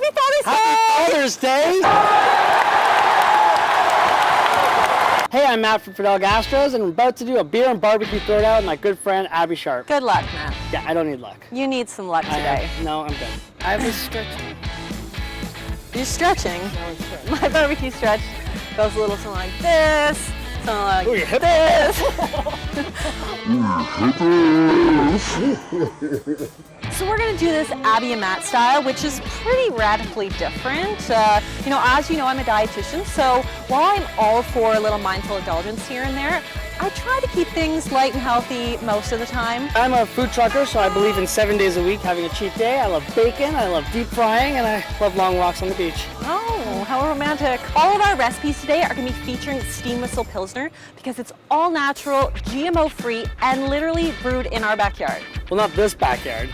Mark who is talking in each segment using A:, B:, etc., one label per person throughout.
A: Happy Father's Day!
B: Happy Father's Day! Hey, I'm Matt from Fidel Gastro's, and I'm about to do a beer and barbecue throwdown with my good friend Abbey Sharp.
A: Good luck, Matt.
B: Yeah, I don't need luck.
A: You need some luck today.
B: No, I'm good. I was stretching.
A: You're stretching?
B: No, I'm stretching.
A: My barbecue stretch goes a little something like this, something like
B: Ooh, you hit
A: this. So we're gonna do this Abbey and Matt style, which is pretty radically different. You know, as you know, I'm a dietitian, so while I'm all for a little mindful indulgence here and there, I try to keep things light and healthy most of the time.
B: I'm a food trucker, so I believe in 7 days a week having a cheat day. I love bacon, I love deep frying, and I love long walks on the beach.
A: Oh, how romantic. All of our recipes today are going to be featuring Steam Whistle Pilsner because it's all natural, GMO-free, and literally brewed in our backyard.
B: Well, not this backyard.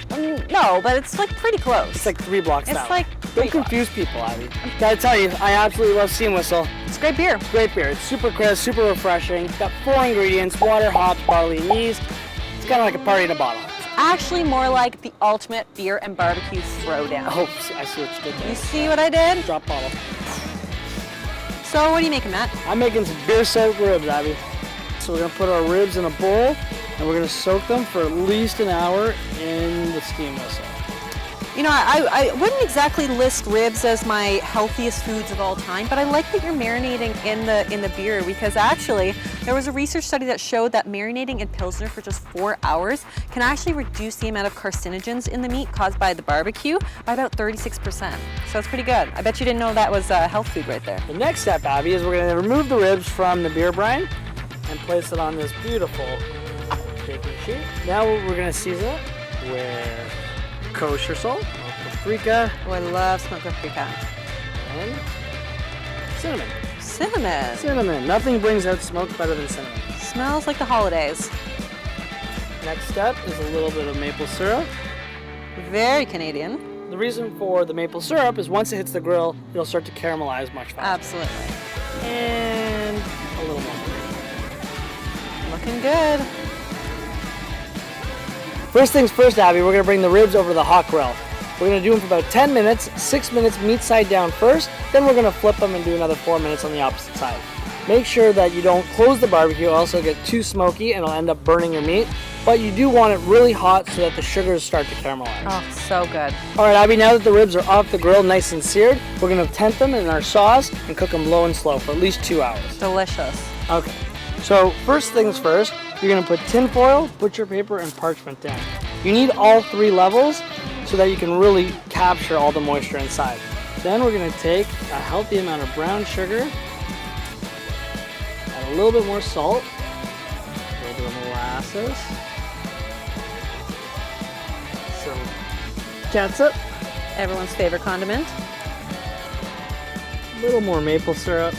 A: No, but it's like pretty close.
B: It's like 3 blocks
A: It's
B: that
A: like
B: way.
A: 3
B: Don't confuse people, Abby. Gotta tell you, I absolutely love Steam Whistle.
A: It's great beer.
B: Great beer. It's super crisp, super refreshing. It's got 4 ingredients: water, hops, barley, and yeast. It's kind of like a party in a bottle.
A: It's actually more like the ultimate beer and barbecue throwdown.
B: Oh, I see what you did there.
A: You see what I did?
B: Drop bottle.
A: So what are you making, Matt?
B: I'm making some beer-soaked ribs, Abby. So we're gonna put our ribs in a bowl, and we're gonna soak them for at least an hour in the Steam Whistle.
A: You know, I wouldn't exactly list ribs as my healthiest foods of all time, but I like that you're marinating in the beer because actually there was a research study that showed that marinating in Pilsner for just 4 hours can actually reduce the amount of carcinogens in the meat caused by the barbecue by about 36%. So it's pretty good. I bet you didn't know that was health food right there.
B: The next step, Abby, is we're gonna remove the ribs from the beer brine and place it on this beautiful baking sheet. Now we're gonna season it with Kosher Salt, Paprika,
A: Oh, I love smoked paprika.
B: and cinnamon.
A: Cinnamon.
B: Cinnamon. Nothing brings out smoke better than cinnamon.
A: Smells like the holidays.
B: Next step is a little bit of maple syrup.
A: Very Canadian.
B: The reason for the maple syrup is once it hits the grill, it'll start to caramelize much faster.
A: Absolutely.
B: And a little more.
A: Looking good.
B: First things first, Abby, we're gonna bring the ribs over to the hot grill. We're gonna do them for about 10 minutes, 6 minutes meat side down first, then we're gonna flip them and do another 4 minutes on the opposite side. Make sure that you don't close the barbecue, also get too smoky and it'll end up burning your meat, but you do want it really hot so that the sugars start to caramelize.
A: Oh, so good.
B: All right, Abby, now that the ribs are off the grill, nice and seared, we're gonna tent them in our sauce and cook them low and slow for at least 2 hours.
A: Delicious.
B: Okay, so first things first, you're gonna put tin foil, butcher paper, and parchment down. You need all 3 levels so that you can really capture all the moisture inside. Then we're gonna take a healthy amount of brown sugar, add a little bit more salt, a little bit of molasses, some catsup,
A: Everyone's favorite condiment.
B: a little more maple syrup,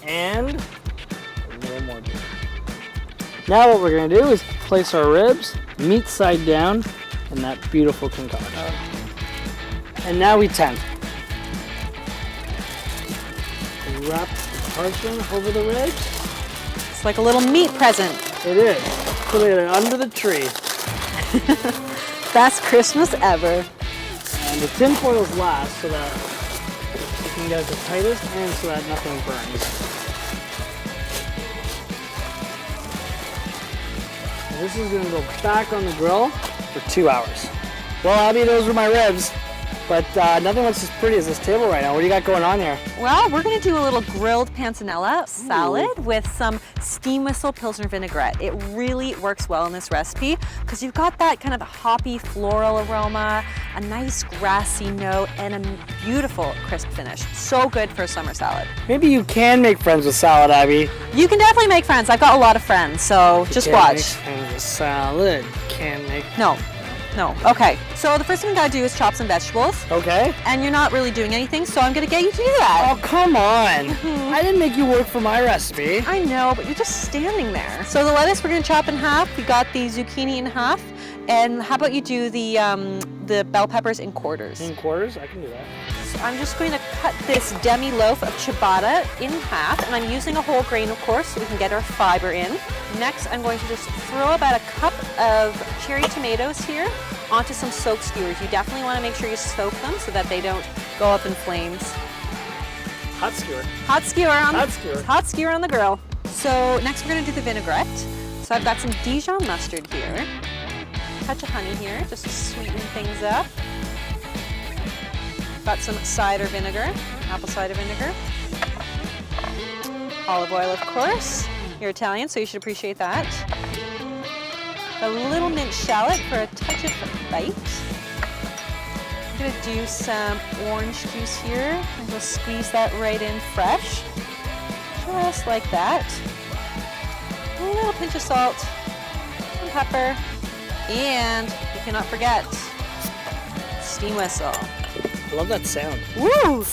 B: and a little more beer. Now what we're gonna do is place our ribs, meat side down, in that beautiful concoction. And now we tent. Wrap the parchment over the ribs.
A: It's like a little meat present.
B: It is. Put it under the tree.
A: Best Christmas ever.
B: And the tin foil is last so that you can get it the tightest and so that nothing burns. This is going to go back on the grill for 2 hours. Well, Abby, those were my ribs, but nothing looks as pretty as this table right now. What do you got going on here?
A: Well, we're gonna do a little grilled panzanella salad with some Steam Whistle Pilsner vinaigrette. It really works well in this recipe because you've got that kind of hoppy floral aroma, a nice grassy note, and a beautiful crisp finish. So good for a summer salad.
B: Maybe you can make friends with salad, Abby.
A: You can definitely make friends. I've got a lot of friends, so just
B: Can't make
A: watch.
B: friends with salad. Can't make.
A: No. Okay. So the first thing we gotta do is chop some vegetables.
B: Okay.
A: And you're not really doing anything, so I'm gonna get you to do that.
B: Oh, come on. I didn't make you work for my recipe.
A: I know, but you're just standing there. So the lettuce we're gonna chop in half. We got the zucchini in half. And how about you do the bell peppers in quarters?
B: In quarters? I can do that.
A: So I'm just going to cut this demi-loaf of ciabatta in half, and I'm using a whole grain, of course, so we can get our fiber in. Next, I'm going to just throw about a cup of cherry tomatoes here, onto some soaked skewers. You definitely want to make sure you soak them so that they don't go up in flames.
B: Hot skewer.
A: Hot skewer on
B: Hot skewer.
A: the grill. So next we're going to do the vinaigrette. So I've got some Dijon mustard here. Touch of honey here just to sweeten things up. Got some cider vinegar, apple cider vinegar. Olive oil, of course. You're Italian, so you should appreciate that. A little minced shallot for a touch of bite. I'm gonna do some orange juice here, and we'll squeeze that right in fresh. Just like that. A little pinch of salt, some pepper, and you cannot forget steam whistle.
B: I love that sound.
A: Woo!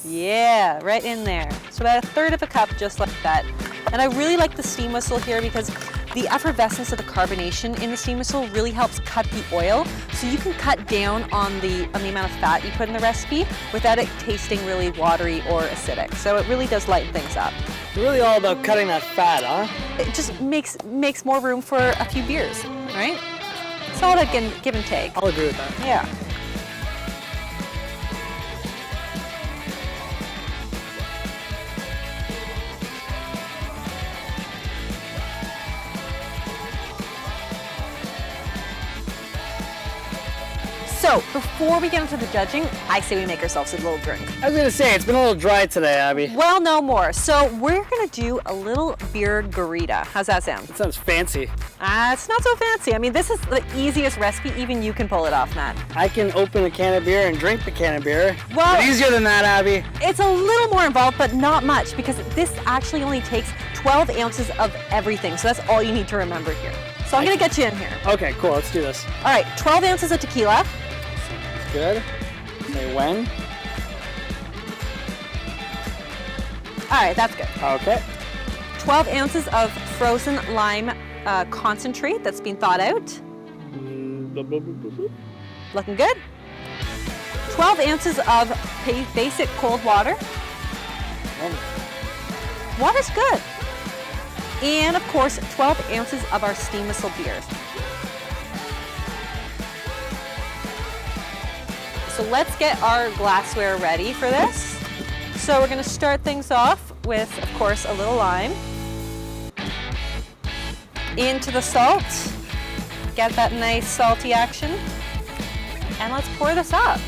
A: Yeah, right in there. So about 1/3 of a cup, just like that. And I really like the steam whistle here because the effervescence of the carbonation in the steam whistle really helps cut the oil. So you can cut down on the amount of fat you put in the recipe without it tasting really watery or acidic. So it really does lighten things up.
B: It's really all about cutting that fat, huh?
A: It just makes more room for a few beers, right? It's all about give and take.
B: I'll agree with that.
A: Yeah. So before we get into the judging, I say we make ourselves a little drink.
B: I was gonna say, it's been a little dry today, Abby.
A: Well, no more. So we're gonna do a little Beergarita. How's that sound?
B: It sounds fancy.
A: It's not so fancy. I mean, this is the easiest recipe. Even you can pull it off, Matt.
B: I can open a can of beer and drink the can of beer.
A: Well,
B: it's easier than that, Abby.
A: It's a little more involved, but not much, because this actually only takes 12 ounces of everything. So that's all you need to remember here. So I'm gonna get you in here.
B: Okay, cool, let's do this.
A: All right, 12 ounces of tequila.
B: Good. Say when.
A: All right, that's good.
B: Okay.
A: 12 ounces of frozen lime concentrate that's been thawed out. Looking good. 12 ounces of basic cold water. Water's good. And of course, 12 ounces of our steam whistle beer. So let's get our glassware ready for this. So we're gonna start things off with, of course, a little lime. Into the salt. Get that nice salty action. And let's pour this up.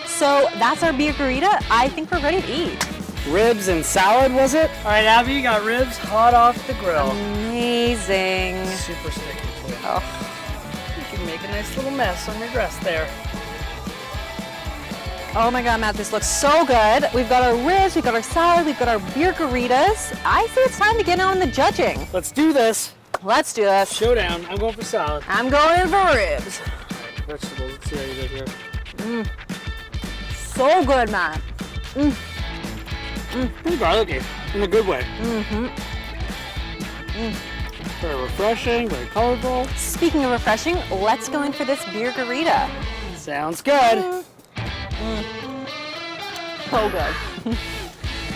A: So that's our Beergarita. I think we're ready to eat.
B: Ribs and salad, was it? All right, Abby, you got ribs hot off the grill.
A: Amazing.
B: Super sticky too.
A: Oh.
B: You can make a nice little mess on your dress there.
A: Oh my God, Matt, this looks so good. We've got our ribs, we've got our salad, we've got our Beergaritas. I say it's time to get on the judging.
B: Let's do this.
A: Let's do this.
B: Showdown. I'm going for salad.
A: I'm going for ribs.
B: Vegetables. Let's see how you did here.
A: So good, Matt.
B: Pretty garlicky in a good way. Very refreshing, very colorful.
A: Speaking of refreshing, let's go in for this Beergarita.
B: Sounds good.
A: So good. So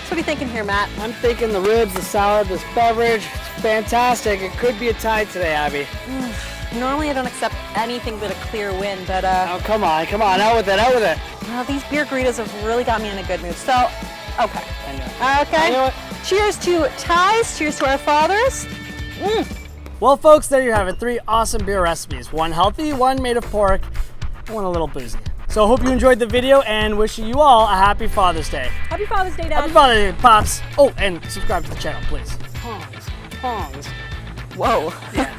A: what are you thinking here, Matt?
B: I'm thinking the ribs, the salad, this beverage. It's fantastic. It could be a tie today, Abby.
A: Normally I don't accept anything but a clear win, but
B: Oh, come on, out with it, out with it.
A: well, these Beergaritas have really got me in a good mood. So, okay.
B: I know.
A: Okay.
B: You know what?
A: Cheers to ties. Cheers to our fathers.
B: Well, folks, there you have it. 3 awesome beer recipes. One healthy, one made of pork, and one a little boozy. So I hope you enjoyed the video and wishing you all a happy Father's Day.
A: Happy Father's Day, Dad.
B: Happy Father's Day, Pops. Oh, and subscribe to the channel, please. Pongs.
A: Whoa.
B: Yeah.